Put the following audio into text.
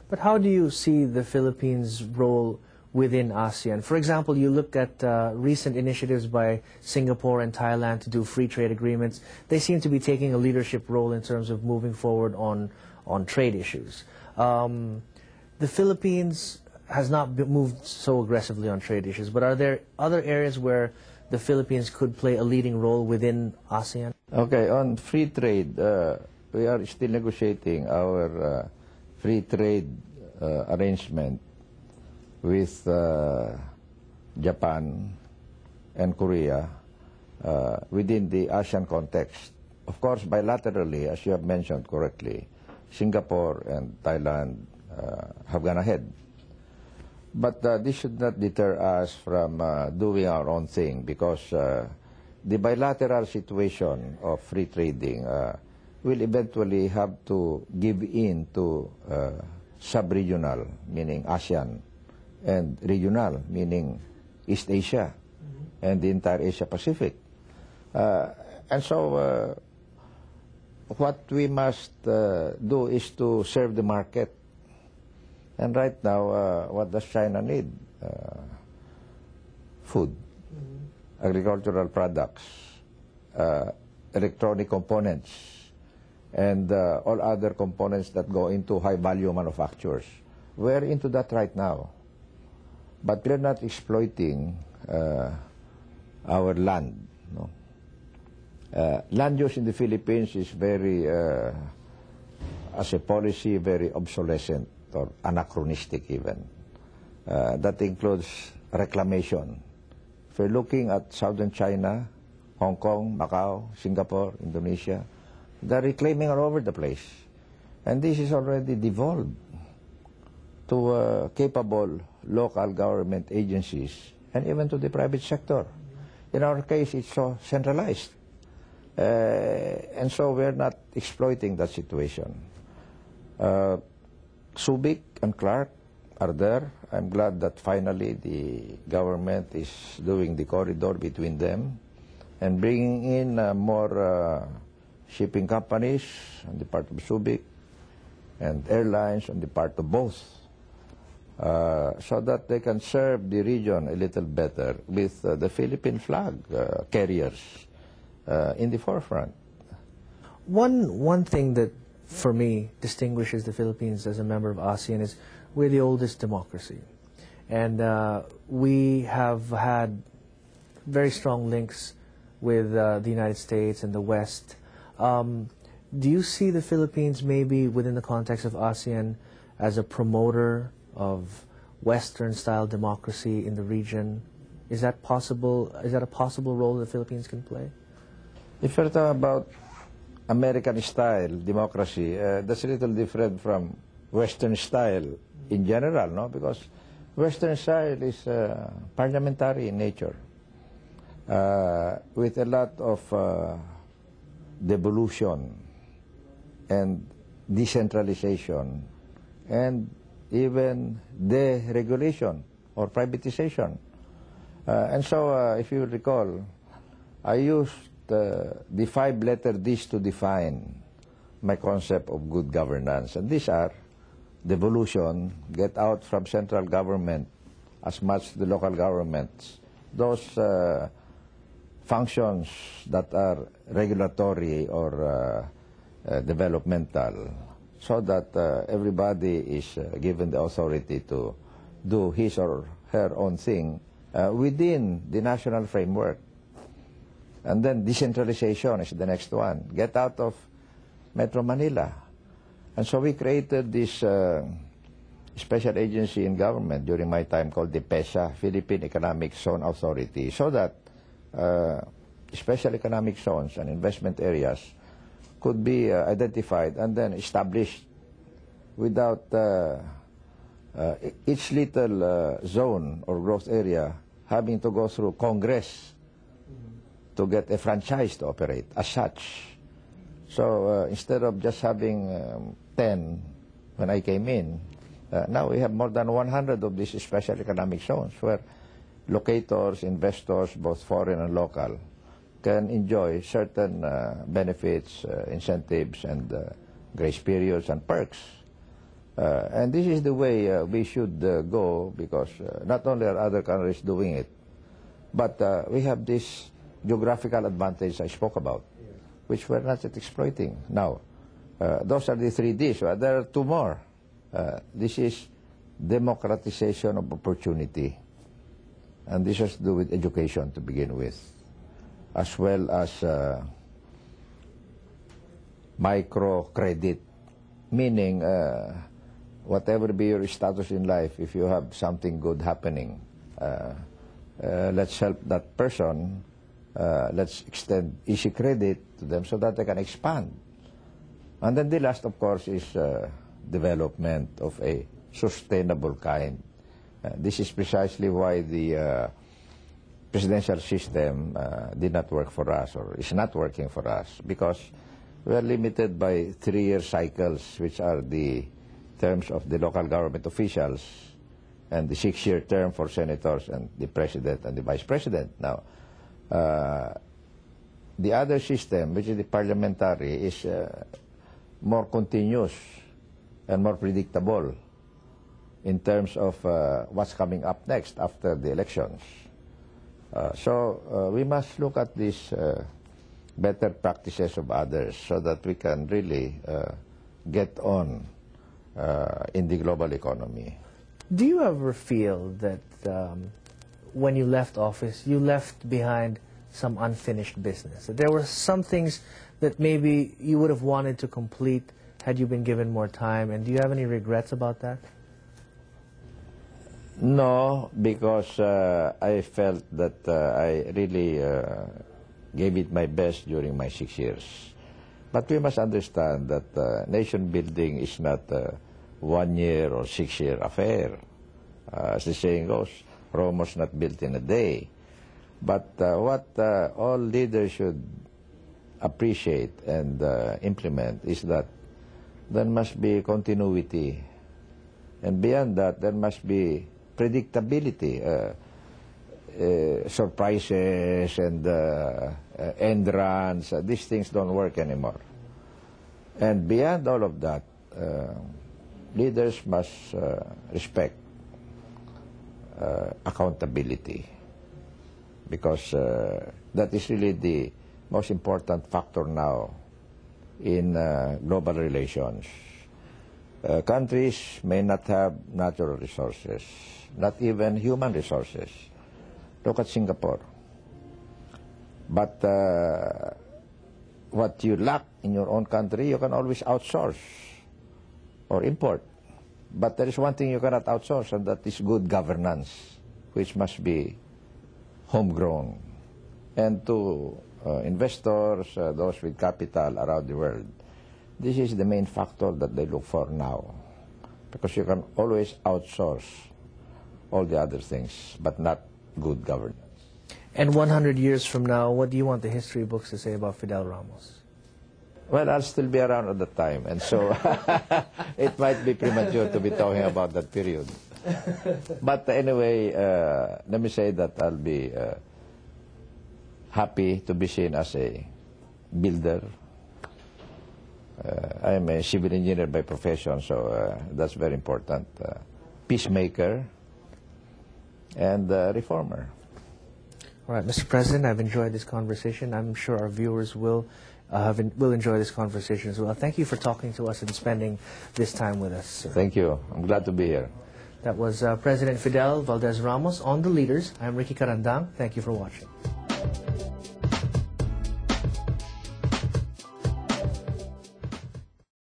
But how do you see the Philippines' role within ASEAN? For example, you look at recent initiatives by Singapore and Thailand to do free trade agreements. They seem to be taking a leadership role in terms of moving forward on trade issues. The Philippines has not moved so aggressively on trade issues, but are there other areas where the Philippines could play a leading role within ASEAN? Okay, on free trade, we are still negotiating our free trade arrangement with Japan and Korea within the ASEAN context. Of course, bilaterally, as you have mentioned correctly, Singapore and Thailand have gone ahead. But this should not deter us from doing our own thing, because the bilateral situation of free trading will eventually have to give in to sub-regional, meaning ASEAN, and regional, meaning East Asia, and the entire Asia Pacific. And so what we must do is to serve the market. And right now, what does China need? Food, agricultural products, electronic components, and all other components that go into high-value manufacturers. We're into that right now. But we're not exploiting our land. No? Land use in the Philippines is very, as a policy, very obsolescent or anachronistic even. That includes reclamation. If you're looking at southern China, Hong Kong, Macau, Singapore, Indonesia, they're reclaiming all over the place. And this is already devolved to capable local government agencies and even to the private sector. In our case, it's so centralized. And so we're not exploiting that situation. Subic and Clark are there. I'm glad that finally the government is doing the corridor between them and bringing in more shipping companies on the part of Subic and airlines on the part of both, so that they can serve the region a little better with the Philippine flag carriers in the forefront. One thing that, for me, distinguishes the Philippines as a member of ASEAN is we're the oldest democracy. And we have had very strong links with the United States and the West. Do you see the Philippines maybe within the context of ASEAN as a promoter of Western-style democracy in the region? Is that possible? Is that a possible role the Philippines can play? If you're talking about American-style democracy, that's a little different from Western-style in general, no? Because Western-style is parliamentary in nature, with a lot of devolution and decentralization and even deregulation or privatization. And so, if you recall, I used the 5-letter Ds to define my concept of good governance. And these are devolution, get out from central government as much to the local governments, those functions that are regulatory or developmental, so that everybody is given the authority to do his or her own thing within the national framework. And then decentralization is the next one. Get out of Metro Manila. And so we created this special agency in government during my time called the PESA, Philippine Economic Zone Authority, so that special economic zones and investment areas could be identified and then established without each little zone or growth area having to go through Congress to get a franchise to operate as such. So instead of just having 10 when I came in, now we have more than 100 of these special economic zones where locators, investors, both foreign and local, can enjoy certain benefits, incentives, and grace periods and perks And this is the way we should go, because not only are other countries doing it, but we have this geographical advantage I spoke about, which we're not yet exploiting. Now, those are the 3 Ds. There are 2 more. This is democratization of opportunity. And this has to do with education to begin with, as well as microcredit, meaning whatever be your status in life, if you have something good happening, let's help that person. Let's extend easy credit to them so that they can expand. And then the last, of course, is development of a sustainable kind. This is precisely why the presidential system did not work for us, or is not working for us, because we are limited by 3-year cycles, which are the terms of the local government officials, and the 6-year term for senators and the president and the vice president. Now, the other system, which is the parliamentary, is more continuous and more predictable in terms of what's coming up next after the elections. So we must look at these better practices of others so that we can really get on in the global economy. Do you ever feel that when you left office, you left behind some unfinished business? That there were some things that maybe you would have wanted to complete had you been given more time, and do you have any regrets about that? No, because I felt that I really gave it my best during my 6 years. But we must understand that nation building is not a 1-year or 6-year affair. As the saying goes, Rome was not built in a day. But what all leaders should appreciate and implement is that there must be continuity. And beyond that, there must be predictability. Surprises and end runs, these things don't work anymore. And beyond all of that, leaders must respect accountability, because that is really the most important factor now in global relations. Countries may not have natural resources, not even human resources. Look at Singapore. But what you lack in your own country, you can always outsource or import. But there is one thing you cannot outsource, and that is good governance, which must be homegrown. And to investors, those with capital around the world, this is the main factor that they look for now, because you can always outsource all the other things, but not good governance. And 100 years from now, what do you want the history books to say about Fidel Ramos? Well, I'll still be around at that time, and so it might be premature to be talking about that period. But anyway, let me say that I'll be happy to be seen as a builder. I am a civil engineer by profession, so that's very important. Peacemaker and reformer. All right, Mr. President, I've enjoyed this conversation. I'm sure our viewers will enjoy this conversation as well. Thank you for talking to us and spending this time with us, sir. Thank you. I'm glad to be here. That was President Fidel Valdez Ramos on The Leaders. I'm Ricky Carandang. Thank you for watching.